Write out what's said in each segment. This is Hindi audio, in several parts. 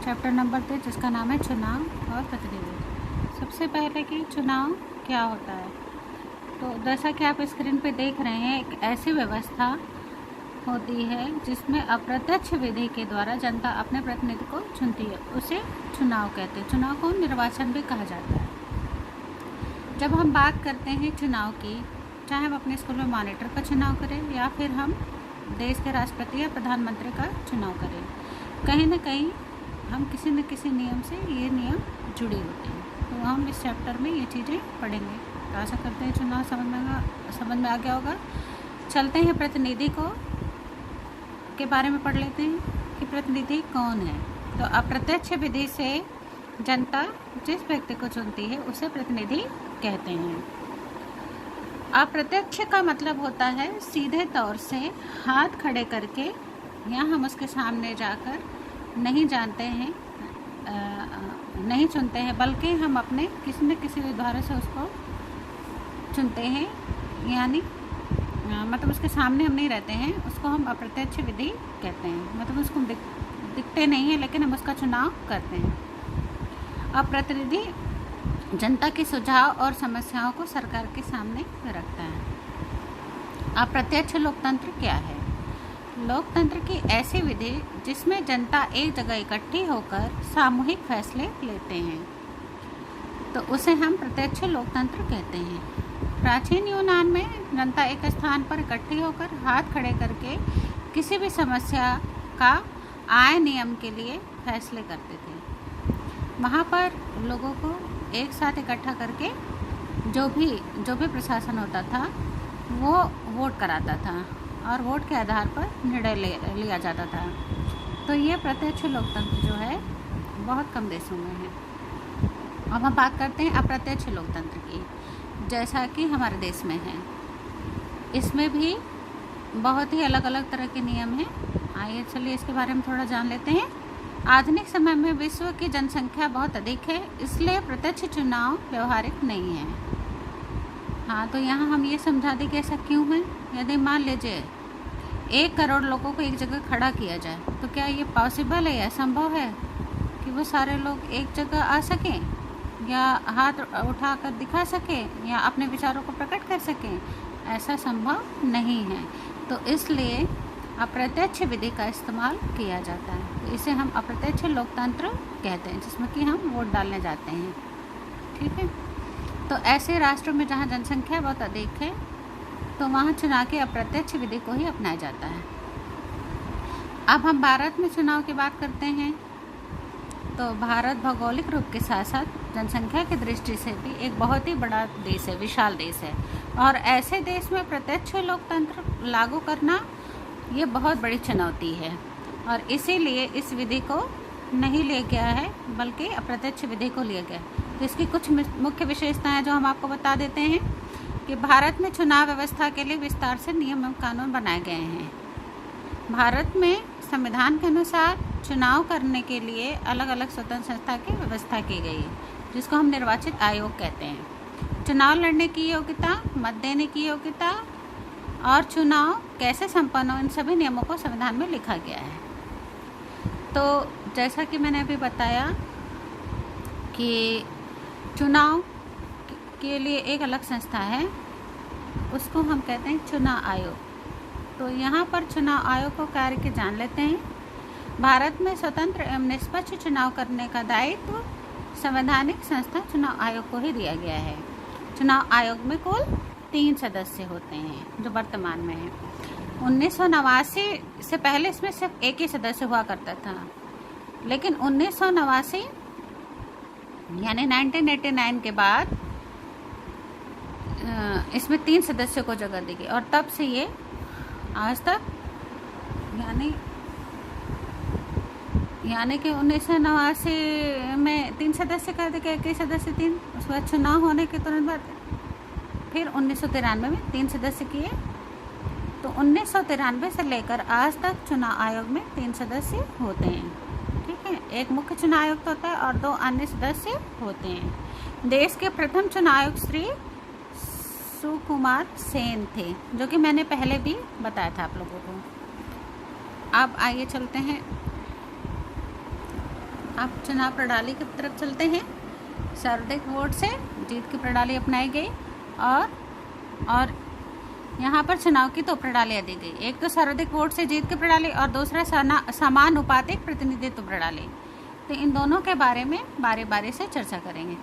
चैप्टर नंबर 3 जिसका नाम है चुनाव और प्रतिनिधि। सबसे पहले कि चुनाव क्या होता है। तो जैसा कि आप स्क्रीन पे देख रहे हैं, एक ऐसी व्यवस्था होती है जिसमें अप्रत्यक्ष विधि के द्वारा जनता अपने प्रतिनिधि को चुनती है, उसे चुनाव कहते हैं। चुनाव को निर्वाचन भी कहा जाता है। जब हम बात करते हैं चुनाव की, चाहे हम अपने स्कूल में मॉनिटर का चुनाव करें या फिर हम देश के राष्ट्रपति या प्रधानमंत्री का चुनाव करें, कहीं ना कहीं हम किसी न किसी नियम से ये नियम जुड़े होते हैं। तो हम इस चैप्टर में ये चीज़ें पढ़ेंगे। तो आशा करते हैं चुनाव समझ में आ गया होगा। चलते हैं प्रतिनिधि के बारे में पढ़ लेते हैं कि प्रतिनिधि कौन है। तो अप्रत्यक्ष विधि से जनता जिस व्यक्ति को चुनती है उसे प्रतिनिधि कहते हैं। अप्रत्यक्ष का मतलब होता है सीधे तौर से हाथ खड़े करके, या हम उसके सामने जाकर नहीं जानते हैं, नहीं चुनते हैं, बल्कि हम अपने किसी न किसी द्वारा से उसको चुनते हैं। यानी मतलब उसके सामने हम नहीं रहते हैं, उसको हम अप्रत्यक्ष विधि कहते हैं। मतलब उसको दिखते नहीं है लेकिन हम उसका चुनाव करते हैं। अब प्रतिनिधि जनता के सुझाव और समस्याओं को सरकार के सामने रखता है। अप्रत्यक्ष लोकतंत्र क्या है? लोकतंत्र की ऐसी विधि जिसमें जनता एक जगह इकट्ठी होकर सामूहिक फैसले लेते हैं, तो उसे हम प्रत्यक्ष लोकतंत्र कहते हैं। प्राचीन यूनान में जनता एक स्थान पर इकट्ठी होकर हाथ खड़े करके किसी भी समस्या का आय नियम के लिए फैसले करते थे। वहाँ पर लोगों को एक साथ इकट्ठा करके जो भी प्रशासन होता था वो वोट कराता था और वोट के आधार पर निर्णय लिया जाता था। तो ये प्रत्यक्ष लोकतंत्र जो है बहुत कम देशों में है। अब हम बात करते हैं अप्रत्यक्ष लोकतंत्र की, जैसा कि हमारे देश में है। इसमें भी बहुत ही अलग अलग तरह के नियम हैं। आइए चलिए इसके बारे में थोड़ा जान लेते हैं। आधुनिक समय में विश्व की जनसंख्या बहुत अधिक है, इसलिए प्रत्यक्ष चुनाव व्यवहारिक नहीं है। हाँ, तो यहाँ हम ये समझा दें कि ऐसा क्यों है। यदि मान लीजिए 1 करोड़ लोगों को एक जगह खड़ा किया जाए, तो क्या ये पॉसिबल है या संभव है कि वो सारे लोग एक जगह आ सकें या हाथ उठाकर दिखा सकें या अपने विचारों को प्रकट कर सकें? ऐसा संभव नहीं है। तो इसलिए अप्रत्यक्ष विधि का इस्तेमाल किया जाता है। तो इसे हम अप्रत्यक्ष लोकतंत्र कहते हैं, जिसमें कि हम वोट डालने जाते हैं। ठीक है। तो ऐसे राष्ट्रों में जहाँ जनसंख्या बहुत अधिक है, तो वहाँ चुनाव की अप्रत्यक्ष विधि को ही अपनाया जाता है। अब हम भारत में चुनाव की बात करते हैं। तो भारत भौगोलिक रूप के साथ साथ जनसंख्या की दृष्टि से भी एक बहुत ही बड़ा देश है, विशाल देश है। और ऐसे देश में प्रत्यक्ष लोकतंत्र लागू करना ये बहुत बड़ी चुनौती है, और इसीलिए इस विधि को नहीं लिया गया है बल्कि अप्रत्यक्ष विधि को लिया गया है। तो इसकी कुछ मुख्य विशेषताएं जो हम आपको बता देते हैं कि भारत में चुनाव व्यवस्था के लिए विस्तार से नियम एवं कानून बनाए गए हैं। भारत में संविधान के अनुसार चुनाव करने के लिए अलग अलग स्वतंत्र संस्था की व्यवस्था की गई है, जिसको हम निर्वाचित आयोग कहते हैं। चुनाव लड़ने की योग्यता, मत देने की योग्यता और चुनाव कैसे संपन्न हो, इन सभी नियमों को संविधान में लिखा गया है। तो जैसा कि मैंने अभी बताया कि चुनाव के लिए एक अलग संस्था है, उसको हम कहते हैं चुनाव आयोग। तो यहाँ पर चुनाव आयोग को कार्य के जान लेते हैं। भारत में स्वतंत्र एवं निष्पक्ष चुनाव करने का दायित्व संवैधानिक संस्था चुनाव आयोग को ही दिया गया है। चुनाव आयोग में कुल 3 सदस्य होते हैं जो वर्तमान में है। 1989 से पहले इसमें सिर्फ एक ही सदस्य हुआ करता था, लेकिन 1989 यानी 1989 के बाद इसमें 3 सदस्यों को जगह दी गई, और तब से ये आज तक यानी कि 1989 में 3 सदस्य कर दिए, एक ही सदस्य 3। उसके बाद चुनाव होने के तुरंत बाद फिर 1993 में 3 सदस्य किए। तो 1993 से लेकर आज तक चुनाव आयोग में 3 सदस्य होते हैं। ठीक है। एक मुख्य चुनाव आयुक्त होता है और 2 अन्य सदस्य होते हैं। देश के प्रथम चुनाव आयुक्त श्री सुकुमार सेन थे, जो कि मैंने पहले भी बताया था आप लोगों को। अब आइए चलते हैं अब चुनाव प्रणाली की तरफ चलते हैं। सर्वाधिक वोट से जीत की प्रणाली अपनाई गई और यहाँ पर चुनाव की 2 प्रणालियाँ दी गई। एक तो सर्वाधिक वोट से जीत की प्रणाली और दूसरा समानुपातिक प्रतिनिधित्व प्रणाली। तो इन दोनों के बारे में बारी बारी से चर्चा करेंगे।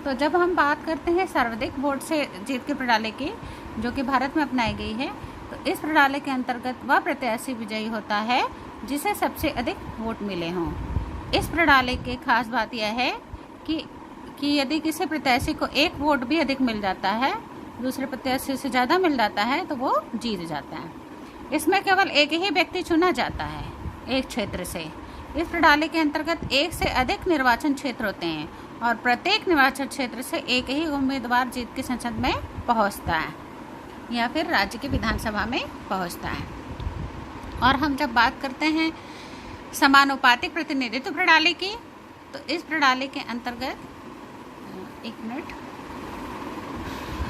तो जब हम बात करते हैं सर्वाधिक वोट से जीत की प्रणाली की, जो कि भारत में अपनाई गई है, तो इस प्रणाली के अंतर्गत वह प्रत्याशी विजयी होता है जिसे सबसे अधिक वोट मिले हों। इस प्रणाली की खास बात यह है कि यदि किसी प्रत्याशी को 1 वोट भी अधिक मिल जाता है, दूसरे प्रत्याशी से ज़्यादा मिल जाता है, तो वो जीत जाता है। इसमें केवल एक ही व्यक्ति चुना जाता है एक क्षेत्र से। इस प्रणाली के अंतर्गत 1 से अधिक निर्वाचन क्षेत्र होते हैं और प्रत्येक निर्वाचन क्षेत्र से एक ही उम्मीदवार जीत की संसद में पहुंचता है या फिर राज्य की विधानसभा में पहुंचता है। और हम जब बात करते हैं समानुपातिक प्रतिनिधित्व प्रणाली की, तो इस प्रणाली के अंतर्गत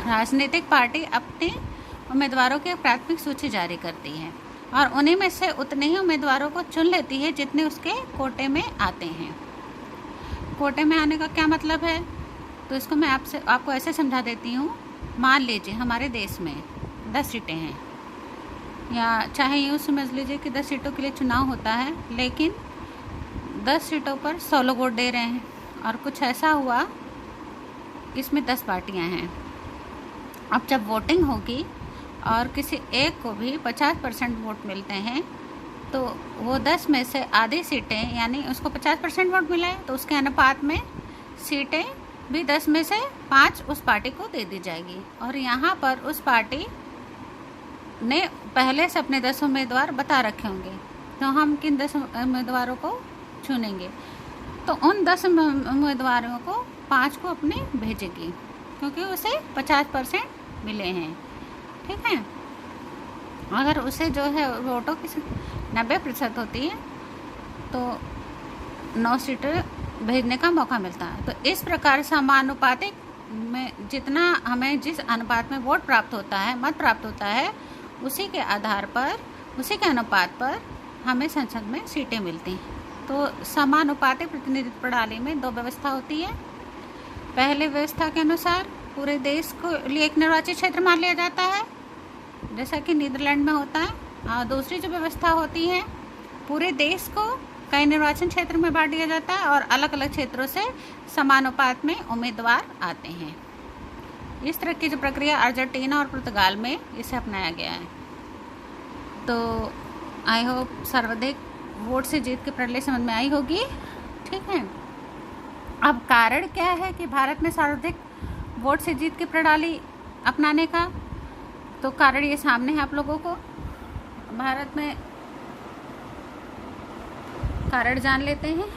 राजनीतिक पार्टी अपने उम्मीदवारों की प्राथमिक सूची जारी करती है और उन्हीं में से उतने ही उम्मीदवारों को चुन लेती है जितने उसके कोटे में आते हैं। कोटे में आने का क्या मतलब है, तो इसको मैं आपको ऐसे समझा देती हूँ। मान लीजिए हमारे देश में 10 सीटें हैं, या चाहे यूँ समझ लीजिए कि 10 सीटों के लिए चुनाव होता है, लेकिन 10 सीटों पर 100 लोग वोट दे रहे हैं। और कुछ ऐसा हुआ, इसमें 10 पार्टियां हैं। अब जब वोटिंग होगी और किसी एक को भी 50% वोट मिलते हैं, तो वो 10 में से आधी सीटें, यानी उसको 50% वोट मिला है, तो उसके अनुपात में सीटें भी 10 में से 5 उस पार्टी को दे दी जाएगी। और यहाँ पर उस पार्टी ने पहले से अपने 10 उम्मीदवार बता रखे होंगे, तो हम किन 10 उम्मीदवारों को चुनेंगे, तो उन 10 उम्मीदवारों को 5 को अपने भेजेगी, क्योंकि उसे 50% मिले हैं। ठीक है, अगर उसे जो है वोटों की 90% होती है, तो 9 सीटें भेजने का मौका मिलता है। तो इस प्रकार समानुपातिक में जितना हमें जिस अनुपात में वोट प्राप्त होता है, मत प्राप्त होता है, उसी के आधार पर, उसी के अनुपात पर हमें संसद में सीटें मिलती हैं। तो समानुपातिक प्रतिनिधित्व प्रणाली में 2 व्यवस्था होती है। पहले व्यवस्था के अनुसार पूरे देश को लिए एक निर्वाचित क्षेत्र मान लिया जाता है, जैसा कि नीदरलैंड में होता है। और दूसरी जो व्यवस्था होती है, पूरे देश को कई निर्वाचन क्षेत्र में बांट दिया जाता है और अलग अलग क्षेत्रों से समानुपात में उम्मीदवार आते हैं। इस तरह की जो प्रक्रिया अर्जेंटीना और पुर्तगाल में इसे अपनाया गया है। तो आई होप सर्वाधिक वोट से जीत की प्रणाली समझ में आई होगी। ठीक है, अब कारण क्या है कि भारत में सर्वाधिक वोट से जीत की प्रणाली अपनाने का, तो कारण ये सामने है आप लोगों को। भारत में कारण जान लेते हैं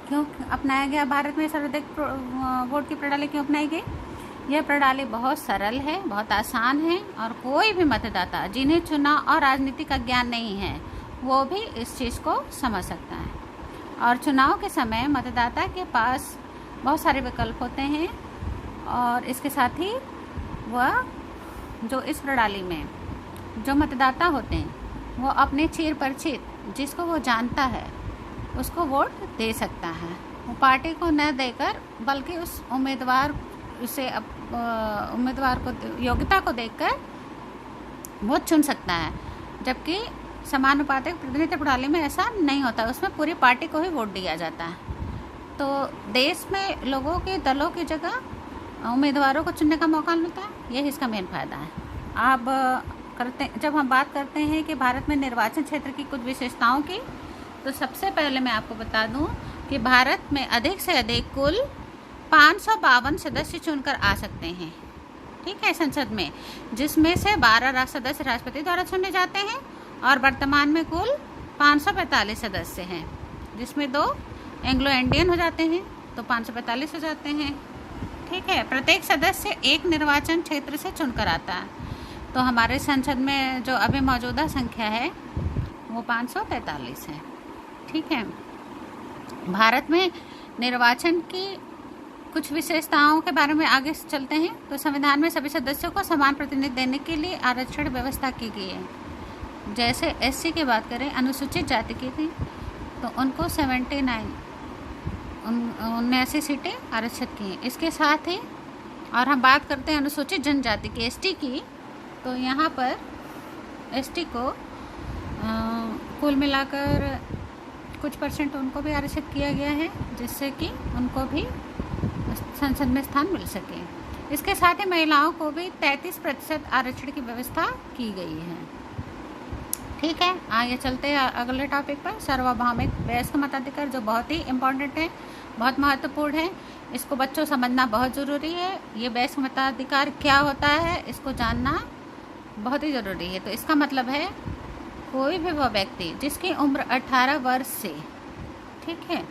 क्यों अपनाया गया भारत में सर्वाधिक वोट की प्रणाली क्यों अपनाई गई। यह प्रणाली बहुत सरल है, बहुत आसान है और कोई भी मतदाता जिन्हें चुनाव और राजनीति का ज्ञान नहीं है, वो भी इस चीज़ को समझ सकता है। और चुनाव के समय मतदाता के पास बहुत सारे विकल्प होते हैं और इसके साथ ही वह जो इस प्रणाली में जो मतदाता होते हैं, वो अपने चीर परिचित जिसको वो जानता है उसको वोट दे सकता है। वो पार्टी को न देकर बल्कि उस उम्मीदवार को योग्यता को देखकर वो चुन सकता है। जबकि समानुपातिक प्रतिनिधित्व प्रणाली में ऐसा नहीं होता, उसमें पूरी पार्टी को ही वोट दिया जाता है। तो देश में लोगों के दलों की जगह उम्मीदवारों को चुनने का मौका मिलता है, यही इसका मेन फायदा है। अब जब हम बात करते हैं कि भारत में निर्वाचन क्षेत्र की कुछ विशेषताओं की, तो सबसे पहले मैं आपको बता दूं कि भारत में अधिक से अधिक कुल 552 सदस्य चुनकर आ सकते हैं। ठीक है, संसद में, जिसमें से 12 सदस्य राष्ट्रपति द्वारा चुने जाते हैं और वर्तमान में कुल 545 सदस्य हैं, जिसमें 2 एंग्लो इंडियन हो जाते हैं, तो 545 हो जाते हैं। ठीक है, प्रत्येक सदस्य एक निर्वाचन क्षेत्र से चुनकर आता है। तो हमारे संसद में जो अभी मौजूदा संख्या है वो 543 है। ठीक है, भारत में निर्वाचन की कुछ विशेषताओं के बारे में आगे चलते हैं। तो संविधान में सभी सदस्यों को समान प्रतिनिधित्व देने के लिए आरक्षण व्यवस्था की गई है। जैसे एससी की बात करें, अनुसूचित जाति की थी, तो उनको 79 79 सीटें आरक्षित की हैं। इसके साथ ही और हम बात करते हैं अनुसूचित जनजाति की, एसटी की, तो यहाँ पर एसटी को कुल मिलाकर कुछ % उनको भी आरक्षित किया गया है, जिससे कि उनको भी संसद में स्थान मिल सके। इसके साथ ही महिलाओं को भी 33% आरक्षण की व्यवस्था की गई है। ठीक है, आगे चलते हैं अगले टॉपिक पर, सार्वभौमिक वयस्क मताधिकार, जो बहुत ही इम्पोर्टेंट है, बहुत महत्वपूर्ण है। इसको बच्चों समझना बहुत ज़रूरी है। ये वयस्क मताधिकार क्या होता है, इसको जानना बहुत ही ज़रूरी है। तो इसका मतलब है कोई भी वह व्यक्ति जिसकी उम्र 18 वर्ष से, ठीक है,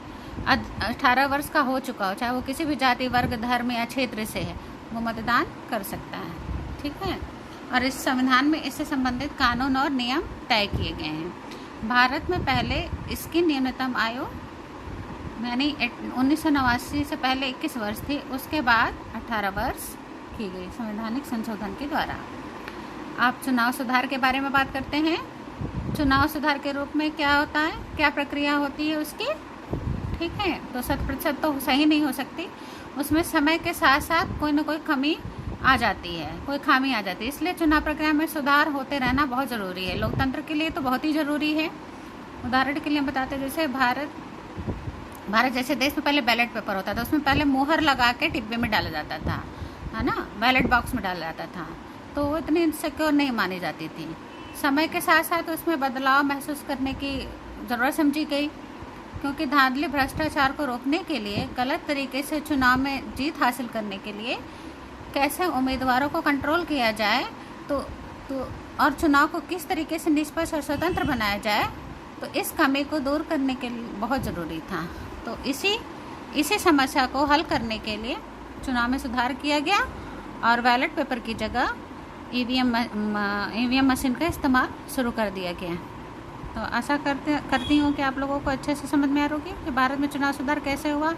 18 वर्ष का हो चुका हो, चाहे वो किसी भी जाति, वर्ग, धर्म या क्षेत्र से है, वो मतदान कर सकता है। ठीक है, और इस संविधान में इससे संबंधित कानून और नियम तय किए गए हैं। भारत में पहले इसकी न्यूनतम आयु यानी 1989 से पहले 21 वर्ष थी, उसके बाद 18 वर्ष की गई संवैधानिक संशोधन के द्वारा। आप चुनाव सुधार के बारे में बात करते हैं। चुनाव सुधार के रूप में क्या होता है, क्या प्रक्रिया होती है उसकी, ठीक है, तो 100% तो सही नहीं हो सकती, उसमें समय के साथ साथ कोई ना कोई कमी आ जाती है, कोई खामी आ जाती है। इसलिए चुनाव प्रक्रिया में सुधार होते रहना बहुत ज़रूरी है। लोकतंत्र के लिए तो बहुत ही ज़रूरी है। उदाहरण के लिए हम बताते हैं, जैसे भारत जैसे देश में पहले बैलेट पेपर होता था, उसमें पहले मुहर लगा के डिब्बे में डाला जाता था, है ना, बैलेट बॉक्स में डाला जाता था, तो वो इतनी सिक्योर नहीं मानी जाती थी। समय के साथ साथ उसमें बदलाव महसूस करने की ज़रूरत समझी गई, क्योंकि धांधली भ्रष्टाचार को रोकने के लिए, गलत तरीके से चुनाव में जीत हासिल करने के लिए कैसे उम्मीदवारों को कंट्रोल किया जाए, तो और चुनाव को किस तरीके से निष्पक्ष और स्वतंत्र बनाया जाए, तो इस कमी को दूर करने के लिए बहुत ज़रूरी था। तो इसी समस्या को हल करने के लिए चुनाव में सुधार किया गया और बैलेट पेपर की जगह ईवीएम मशीन का इस्तेमाल शुरू कर दिया गया। तो आशा करती हूँ कि आप लोगों को अच्छे से समझ में आ रही कि भारत में चुनाव सुधार कैसे हुआ।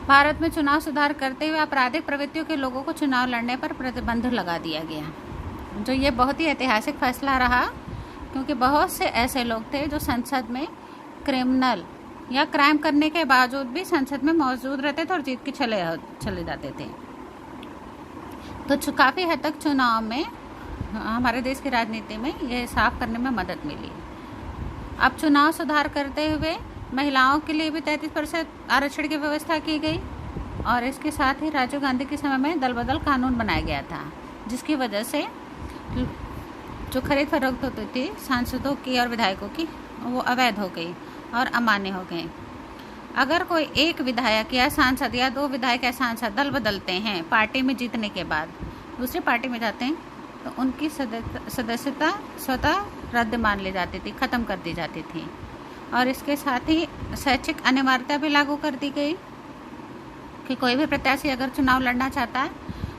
भारत में चुनाव सुधार करते हुए आपराधिक प्रवृत्तियों के लोगों को चुनाव लड़ने पर प्रतिबंध लगा दिया गया, जो ये बहुत ही ऐतिहासिक फैसला रहा, क्योंकि बहुत से ऐसे लोग थे जो संसद में क्रिमिनल या क्राइम करने के बावजूद भी संसद में मौजूद रहते थे और जीत के चले जाते थे। तो काफ़ी हद तक चुनाव में हमारे देश की राजनीति में ये साफ करने में मदद मिली। अब चुनाव सुधार करते हुए महिलाओं के लिए भी 33% आरक्षण की व्यवस्था की गई, और इसके साथ ही राजीव गांधी के समय में दल बदल कानून बनाया गया था, जिसकी वजह से जो खरीद फरोख्त होती थी सांसदों की और विधायकों की, वो अवैध हो गई और अमान्य हो गई। अगर कोई एक विधायक या सांसद या 2 विधायक या सांसद दल बदलते हैं, पार्टी में जीतने के बाद दूसरी पार्टी में जाते हैं, तो उनकी सदस्यता स्वतः रद्द मान ली जाती थी, ख़त्म कर दी जाती थी। और इसके साथ ही शैक्षिक अनिवार्यता भी लागू कर दी गई कि कोई भी प्रत्याशी अगर चुनाव लड़ना चाहता है